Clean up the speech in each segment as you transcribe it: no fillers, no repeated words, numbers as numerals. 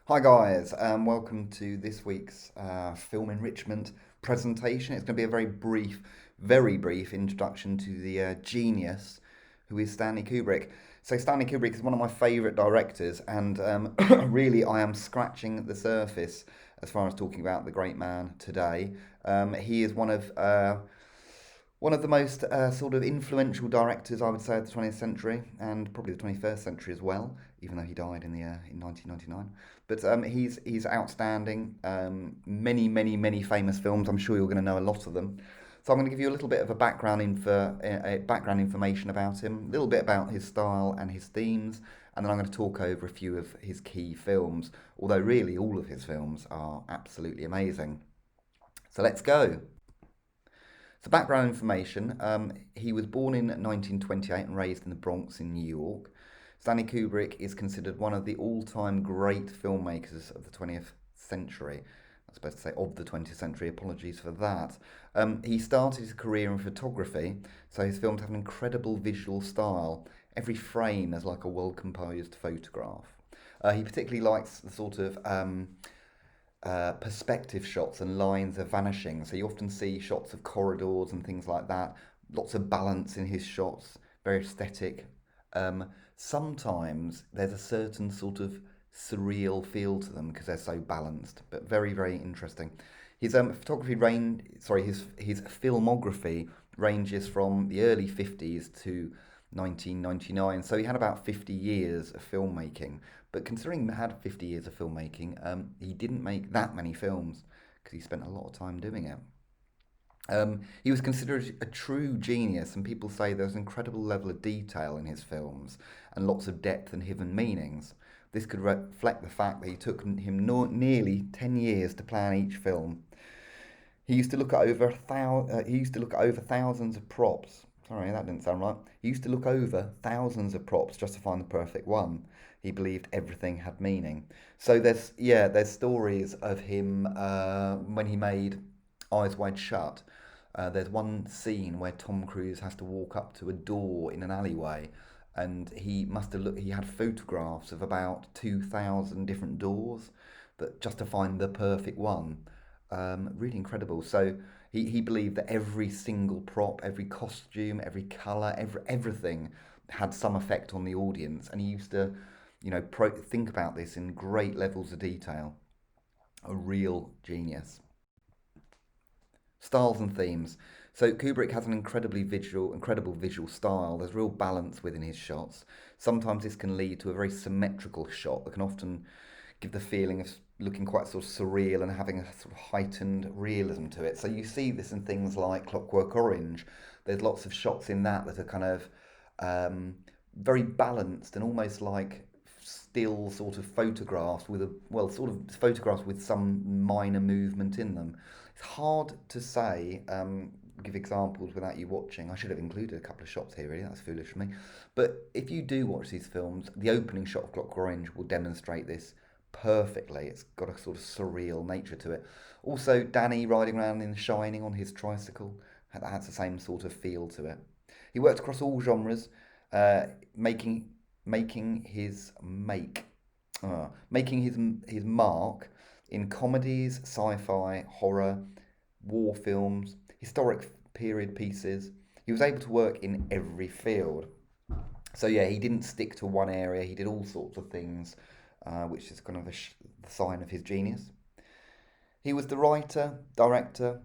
Hi guys, welcome to this week's film enrichment presentation. It's going to be a very brief introduction to the genius who is Stanley Kubrick. So Stanley Kubrick is one of my favourite directors, and really I am scratching the surface as far as talking about the great man today. He is one of the most sort of influential directors, I would say, of the 20th century and probably the 21st century as well, even though he died in 1999. But he's outstanding. Many famous films. I'm sure you're going to know a lot of them. So I'm going to give you a little bit of a background information about him, a little bit about his style and his themes, and then I'm going to talk over a few of his key films. Although really all of his films are absolutely amazing. So let's go. So, background information he was born in 1928 and raised in the Bronx in New York. Stanley Kubrick is considered one of the all time great filmmakers of the 20th century. I was supposed to say of the 20th century, apologies for that. He started his career in photography, so his films have an incredible visual style. Every frame is like a well composed photograph. He particularly likes the sort of perspective shots and lines of vanishing. So you often see shots of corridors and things like that. Lots of balance in his shots, very aesthetic. Sometimes there's a certain sort of surreal feel to them because they're so balanced, but very interesting. His photography range, sorry, his filmography ranges from the early 50s to 1999. So he had about 50 years of filmmaking. But considering he had 50 years of filmmaking, he didn't make that many films because he spent a lot of time doing it. He was considered a true genius, and people say there's an incredible level of detail in his films and lots of depth and hidden meanings. This could reflect the fact that he took him nearly 10 years to plan each film. He used to look at over he used to look at over thousands of props. Sorry, that didn't sound right. He used to look over thousands of props just to find the perfect one. He believed everything had meaning. So there's stories of him when he made Eyes Wide Shut. There's one scene where Tom Cruise has to walk up to a door in an alleyway, and he must have looked. He had photographs of about 2,000 different doors, that just to find the perfect one. Really incredible. So he believed that every single prop, every costume, every colour, everything had some effect on the audience, and he used to, think about this in great levels of detail. A real genius. Styles and themes. So Kubrick has an incredible visual style. There's real balance within his shots. Sometimes this can lead to a very symmetrical shot that can often give the feeling of looking quite sort of surreal and having a sort of heightened realism to it. So you see this in things like Clockwork Orange. There's lots of shots in that are kind of very balanced and almost like still sort of photographs with sort of photographs with some minor movement in them. It's hard to say, give examples without you watching. I should have included a couple of shots here, really. That's foolish of me. But if you do watch these films, the opening shot of Clockwork Orange will demonstrate this perfectly. It's got a sort of surreal nature to it. Also, Danny riding around in Shining on his tricycle, that has the same sort of feel to it. He worked across all genres, uh, making making his make making his mark in comedies, sci-fi, horror, war films, historic period pieces. He was able to work in every field. So yeah, he didn't stick to one area. He did all sorts of things, which is kind of the sign of his genius. He was the writer, director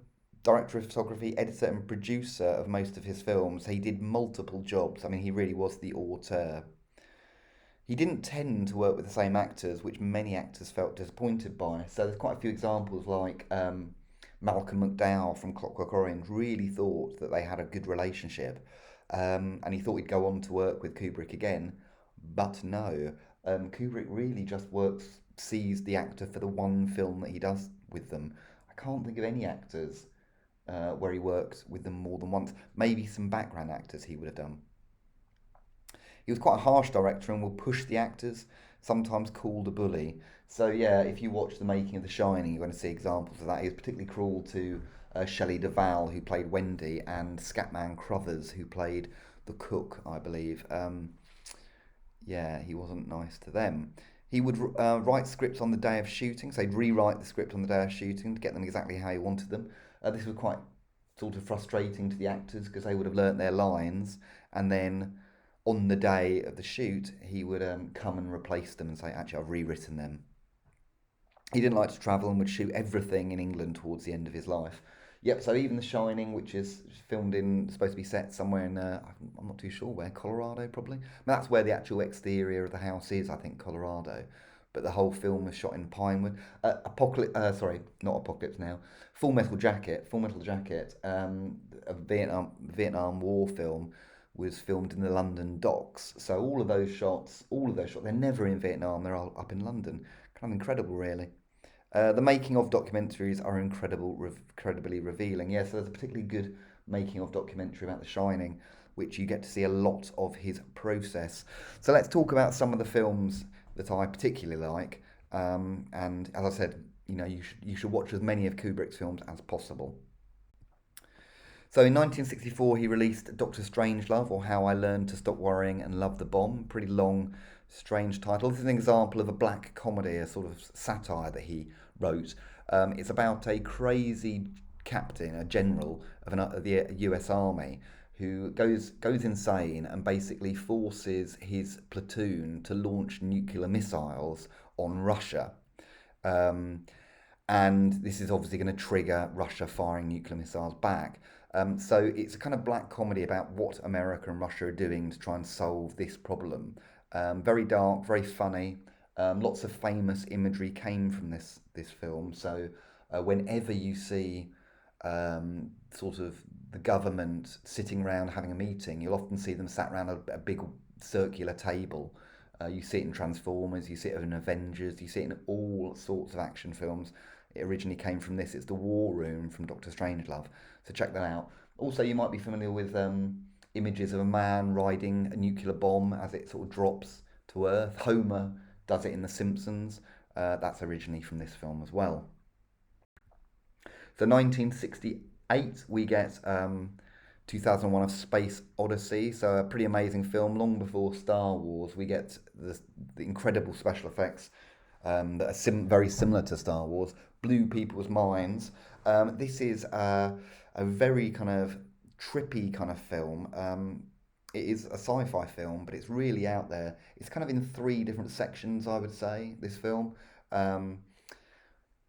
of photography, editor, and producer of most of his films. He did multiple jobs. I mean, he really was the auteur. He didn't tend to work with the same actors, which many actors felt disappointed by. So there's quite a few examples like Malcolm McDowell from Clockwork Orange really thought that they had a good relationship, and he thought he'd go on to work with Kubrick again, but no. Kubrick really just sees the actor for the one film that he does with them. I can't think of any actors where he works with them more than once. Maybe some background actors he would have done. He was quite a harsh director and will push the actors, sometimes called a bully. So yeah, if you watch the making of The Shining, you're going to see examples of that. He was particularly cruel to Shelley Duvall, who played Wendy, and Scatman Crothers, who played the cook, I believe. Yeah, he wasn't nice to them. He would write scripts on the day of shooting, so he'd rewrite the script on the day of shooting to get them exactly how he wanted them. This was quite sort of frustrating to the actors because they would have learnt their lines, and then on the day of the shoot, he would come and replace them and say, "Actually, I've rewritten them." He didn't like to travel and would shoot everything in England towards the end of his life. Yep, so even The Shining, which is filmed in, supposed to be set somewhere in, I'm not too sure where, Colorado probably. I mean, that's where the actual exterior of the house is, I think, Colorado. But the whole film was shot in Pinewood. Sorry, not Apocalypse Now. Full Metal Jacket, a Vietnam War film, was filmed in the London docks. So all of those shots, they're never in Vietnam. They're all up in London. Kind of incredible, really. The making of documentaries are incredibly revealing. Yeah, so there's a particularly good making of documentary about The Shining, which you get to see a lot of his process. So let's talk about some of the films that I particularly like. And as I said, you should watch as many of Kubrick's films as possible. So in 1964, he released Doctor Strangelove, or How I Learned to Stop Worrying and Love the Bomb. Pretty long, strange title. This is an example of a black comedy, a sort of satire that he wrote. It's about a crazy captain, a general of the U.S. Army, who goes insane and basically forces his platoon to launch nuclear missiles on Russia. Um, and this is obviously going to trigger Russia firing nuclear missiles back. So it's a kind of black comedy about what America and Russia are doing to try and solve this problem. Very dark, very funny. Lots of famous imagery came from this film. So whenever you see sort of the government sitting around having a meeting, you'll often see them sat around a big circular table. You see it in Transformers, you see it in Avengers, you see it in all sorts of action films. It originally came from this. It's the War Room from Doctor Strangelove. So check that out. Also, you might be familiar with images of a man riding a nuclear bomb as it sort of drops to Earth. Homer does it in The Simpsons. That's originally from this film as well. So 1968, we get 2001: A Space Odyssey. So a pretty amazing film. Long before Star Wars, we get the incredible special effects that are very similar to Star Wars. Blew people's minds. This is a very kind of trippy kind of film. It is a sci-fi film, but it's really out there. It's kind of in three different sections, I would say, this film. Um,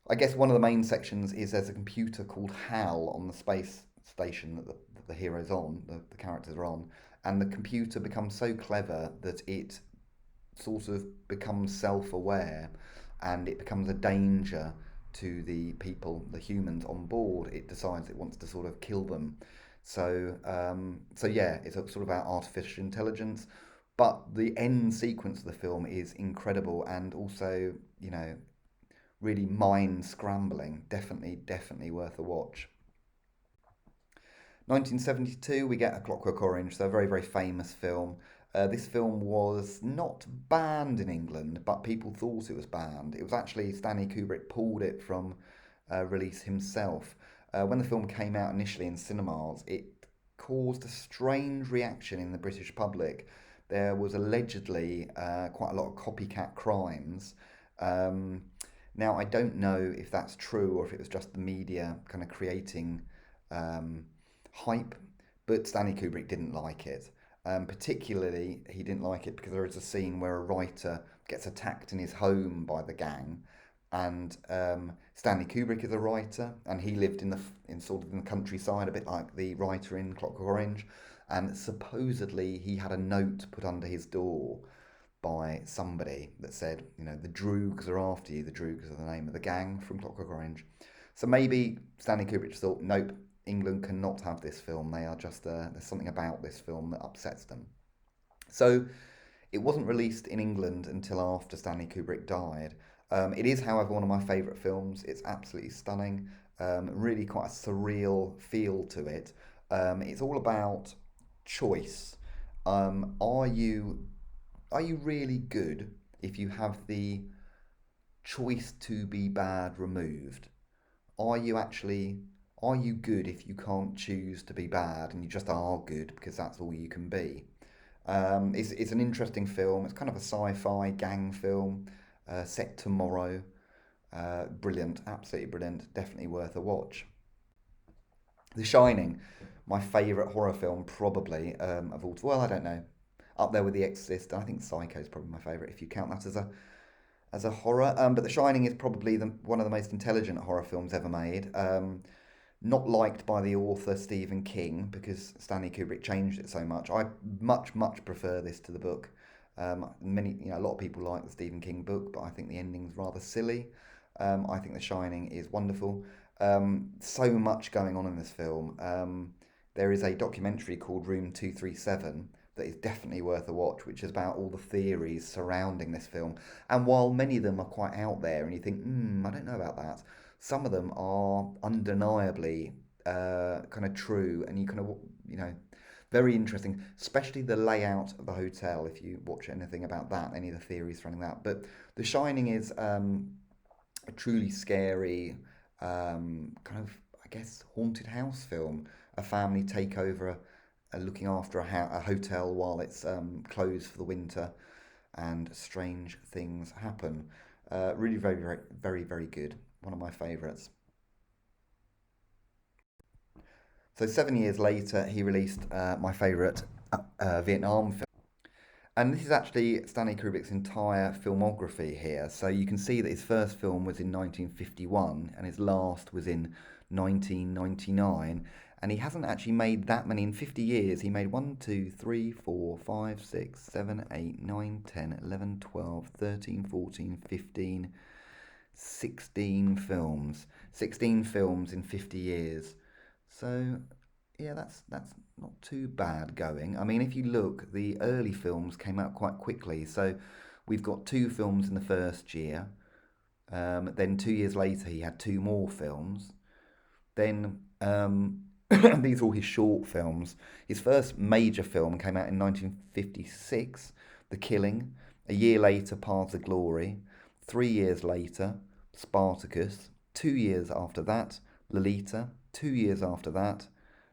I guess one of the main sections is there's a computer called HAL on the space station that the hero's on, the characters are on, and the computer becomes so clever that it sort of becomes self-aware and it becomes a danger to the people, the humans on board. It decides it wants to sort of kill them. So yeah, it's sort of about artificial intelligence, but the end sequence of the film is incredible and also, really mind scrambling. Definitely worth a watch. 1972, we get A Clockwork Orange, so a very famous film. This film was not banned in England, but people thought it was banned. It was actually Stanley Kubrick pulled it from release himself. When the film came out initially in cinemas, it caused a strange reaction in the British public. There was allegedly quite a lot of copycat crimes. Um, Now, I don't know if that's true or if it was just the media kind of creating um, hype, but Stanley Kubrick didn't like it. Particularly, he didn't like it because there is a scene where a writer gets attacked in his home by the gang, and Stanley Kubrick is a writer, and he lived in sort of in the countryside, a bit like the writer in Clockwork Orange, and supposedly he had a note put under his door by somebody that said, the Droogs are after you. The Droogs are the name of the gang from Clockwork Orange. So maybe Stanley Kubrick just thought, nope, England cannot have this film. They are just, there's something about this film that upsets them. So it wasn't released in England until after Stanley Kubrick died. It is, however, one of my favourite films. It's absolutely stunning, really quite a surreal feel to it. It's all about choice. Are you really good if you have the choice to be bad removed? Are you actually are you good if you can't choose to be bad and you just are good because that's all you can be? It's an interesting film. It's kind of a sci-fi gang film. set tomorrow. Brilliant, absolutely brilliant. Definitely worth a watch. The Shining, my favourite horror film, probably of all. Well, I don't know. Up there with The Exorcist. I think Psycho is probably my favourite if you count that as a horror. But The Shining is probably one of the most intelligent horror films ever made. Not liked by the author Stephen King because Stanley Kubrick changed it so much. I much prefer this to the book. A lot of people like the Stephen King book, but I think the ending's rather silly. I think The Shining is wonderful. So much going on in this film. There is a documentary called Room 237 that is definitely worth a watch, which is about all the theories surrounding this film. And while many of them are quite out there, and you think, I don't know about that, some of them are undeniably kind of true, and you kind of, you know, very interesting, especially the layout of the hotel. If you watch anything about that, any of the theories surrounding that. But The Shining is a truly scary, kind of, I guess, haunted house film. A family take over looking after a hotel while it's closed for the winter, and strange things happen. Really, very good. One of my favourites. So 7 years later, he released my favourite Vietnam film. And this is actually Stanley Kubrick's entire filmography here. So you can see that his first film was in 1951 and his last was in 1999. And he hasn't actually made that many in 50 years. He made 1, 2, 3, 4, 5, 6, 7, 8, 9, 10, 11, 12, 13, 14, 15, 16 films. 16 films in 50 years. So yeah, that's not too bad going. I mean, if you look, the early films came out quite quickly. So we've got two films in the first year. Then 2 years later, he had two more films. Then these are all his short films. His first major film came out in 1956, The Killing. A year later, Paths of Glory. 3 years later, Spartacus. 2 years after that, Lolita. 2 years after that,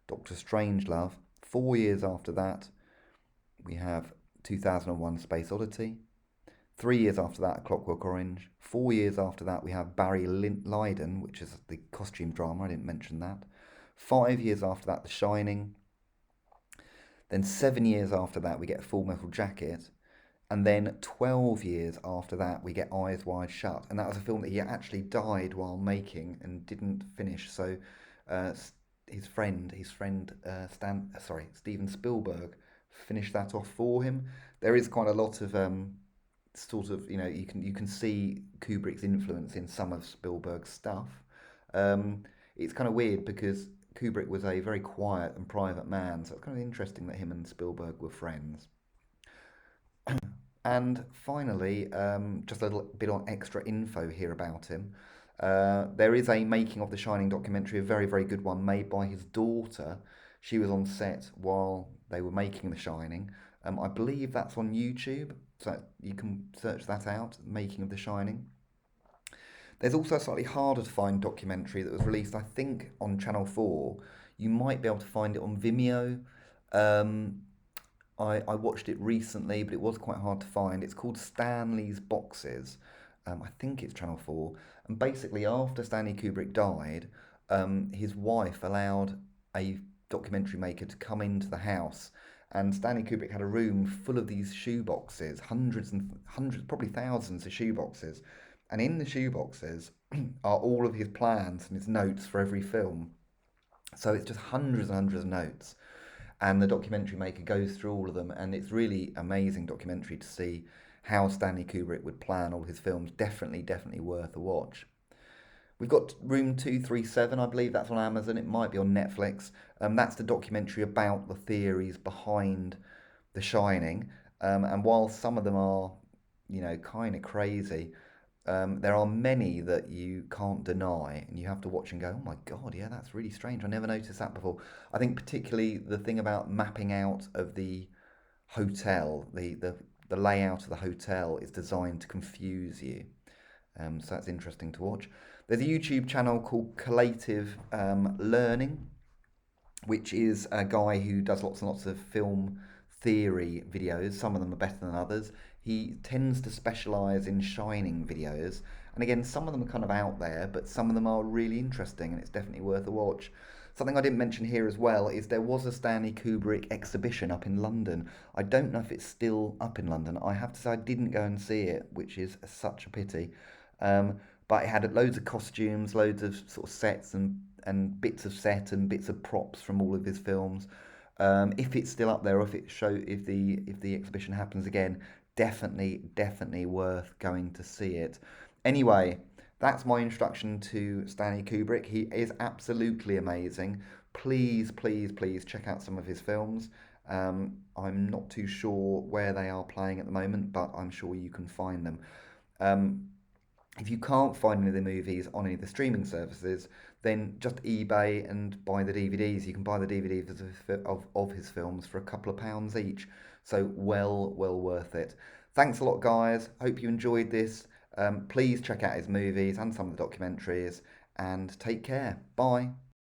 Doctor Strangelove. 4 years after that, we have 2001 Space Oddity. 3 years after that, A Clockwork Orange. 4 years after that, we have Barry Lyndon, which is the costume drama. I didn't mention that. 5 years after that, The Shining. Then 7 years after that, we get Full Metal Jacket. And then 12 years after that, we get Eyes Wide Shut. And that was a film that he actually died while making and didn't finish. So uh, Steven Spielberg finished that off for him. There is quite a lot of sort of, you can see Kubrick's influence in some of Spielberg's stuff. It's kind of weird because Kubrick was a very quiet and private man, so it's kind of interesting that him and Spielberg were friends. And finally, just a little bit on extra info here about him. There is a making of The Shining documentary, a very good one made by his daughter. She was on set while they were making The Shining. I believe that's on YouTube, so you can search that out, Making of The Shining. There's also a slightly harder to find documentary that was released, I think, on Channel 4. You might be able to find it on Vimeo. Um, I watched it recently, but it was quite hard to find. It's called Stanley's Boxes. I think it's Channel 4. And basically, after Stanley Kubrick died, his wife allowed a documentary maker to come into the house. And Stanley Kubrick had a room full of these shoe boxes, hundreds and hundreds, probably thousands of shoe boxes. And in the shoe boxes are all of his plans and his notes for every film. So it's just hundreds and hundreds of notes, and the documentary maker goes through all of them, and it's really amazing documentary to see how Stanley Kubrick would plan all his films. Definitely worth a watch. We've got Room 237, I believe that's on Amazon. It might be on Netflix. That's the documentary about the theories behind The Shining. And while some of them are, kind of crazy, there are many that you can't deny, and you have to watch and go, "Oh my God, yeah, that's really strange. I never noticed that before." I think particularly the thing about mapping out of the hotel, the layout of the hotel is designed to confuse you. So that's interesting to watch. There's a YouTube channel called Collative Learning, which is a guy who does lots and lots of film theory videos. Some of them are better than others. He tends to specialise in Shining videos, and again, some of them are kind of out there, but some of them are really interesting, and it's definitely worth a watch. Something I didn't mention here as well is there was a Stanley Kubrick exhibition up in London. I don't know if it's still up in London. I have to say I didn't go and see it, which is such a pity. Um, but it had loads of costumes, loads of sort of sets and bits of set and bits of props from all of his films. If it's still up there, or if the exhibition happens again, definitely worth going to see it. Anyway, that's my introduction to Stanley Kubrick. He is absolutely amazing. Please check out some of his films. I'm not too sure where they are playing at the moment, but I'm sure you can find them. Um, if you can't find any of the movies on any of the streaming services, then just eBay and buy the DVDs. You can buy the DVDs of his films for a couple of pounds each. So well worth it. Thanks a lot, guys. Hope you enjoyed this. Please check out his movies and some of the documentaries, and take care. Bye.